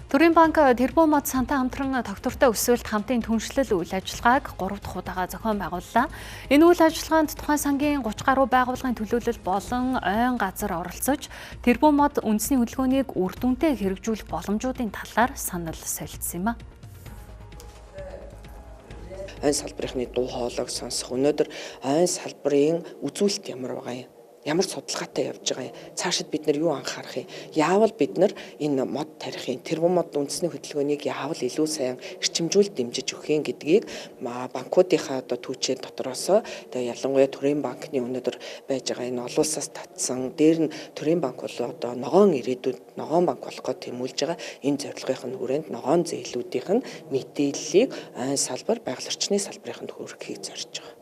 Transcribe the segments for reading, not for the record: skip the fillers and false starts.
Төрийн банк Тэрбум мод сантай хамтран тогтвортой өсвөлт хамтын түншлэл үйл ажиллагааг 3 дахь удаага зохион байгууллаа. Энэ үйл ажиллагаанд тухайн сангийн 30 гаруй байгууллагын төлөөлөл болон ойн газар оролцож, Тэрбум мод үндэсний хөдөлгөөнийг үр дүнтэй хэрэгжүүлэх боломжуудын талаар санал солилцсон юм а. Ойн салбарынхны дуу хоолойг сонсох, өнөөдөр ойн салбарын үзүүлэлт ямар байгаа юм? Ямар судалгаатай явж байгаа юм? Цаашид бид нар юу анхаарах юм? Яавал бид нар энэ мод тарихын Тэрбум мод үндэсний хөдөлгөөнийг яавал илүү сайн эрчимжүүлж дэмжиж өгөх юм гэдгийг банкуудынхаа түүчээ дотроос тэгээ ялангуяа Төрийн банкны өнөөдөр байж байгаа энэ олон улсаас татсан дээр нь Төрийн банк бол одоо ногоон ирээдүйд ногоон банк болох гэж тэмүүлж байгаа энэ зорилгын хүрээнд ногоон зээлүүдийн мэдээллийг ойн салбар, байгаль орчны салбарынд хүргэхийг зорж байгаа.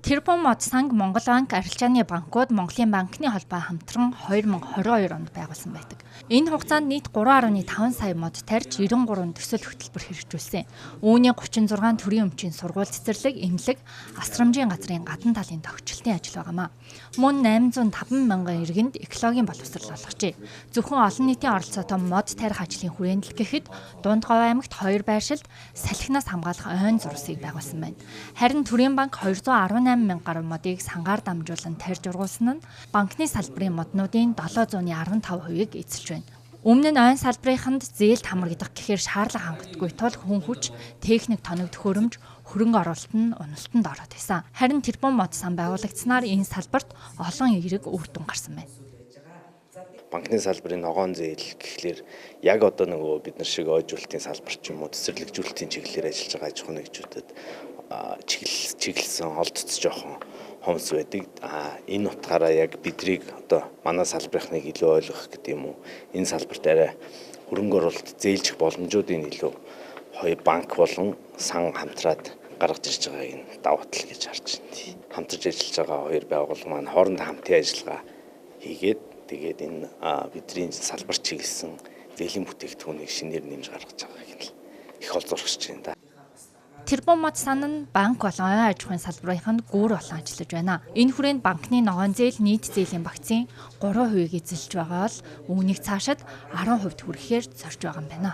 Тэрбум мод санг Монгол банк, арилжааны банкуд Монголын банкны холбоо хамтран 2022 онд байгуулсан байдаг. Энэ хугацаанд нийт 3.5 сая мод тарьж 93 төсөл хөтөлбөр хэрэгжүүлсэн. Үүний 36 төрийн өмчийн сургууль цэцэрлэг, эмнэлэг, асрамжийн газрын гадна талын тохичлтын ажил байгаамаа. Мөн 805 мянган иргэнд экологийн боловсрол олгожээ. Зөвхөн олон нийтийн оролцоотой мод тарих ажлын хүрээлэл гэхэд Дундгов аймагт 2 байршилд салхинаас хамгаалах ойн зурсыг байгуулсан байна. Харин Төрийн банк 218 мянга гаруй модыг сангаар дамжуулан тарьж ургуулсан нь банкны салбарын моднуудын 715%-ийг эзэлж байна. Өмнө нь ойн салбарынханд зээлд хамрагдах гэхээр шаардлага хангалтгүй тул хүн хүч, техник тоног төхөөрөмж, хөрөнгө оруулалт нь уналтанд ороод байсан. Харин Тэрбум мод сан байгуулагдсанаар энэ салбарт олон эерэг үр дүн гарсан байна. Банкны салбарын ногоон зээл гэхлээр яг одоо нөгөө бид нар шиг ойжуулалтын салбар ч юм уу цэцэрлэгжүүлэлтийн чиглэлээр ажиллаж байгаа аж ахуйн нэгжүүдэд чиглэлсэн олдцож жоохон хомс байдаг. Энэ утгаараа яг бидрийг одоо манай салбарынхныг илүү ойлгох гэдэг юм уу. Энэ салбарт арай хөрөнгө оруулалт зээлжих боломжуудын илүү хоёр банк болон сан хамтраад гаргаж ирж байгааг нь давуу тал гэж харж байна. Хамтарч ажиллаж байгаа хоёр байгууллага маань хоорондоо хамтын ажиллагаа хийгээд тэгээд энэ бидний салбар чиглэсэн зээлийн бүтээгдэхүүнийг шинээр нэмж гаргаж байгааг нь их олзуурч байна да. Тэрбум мод сан нь банк болон ойн аж ахуйн салбарынханд гүүр болон ажиллаж байна. Энэ хүрээнд банкны ногоон зээл нийт зээлийн багцын 3%-ийг эзэлж байгаа бол үүнийг цаашид 10% хүрэхээр зорж байгаа юм байна.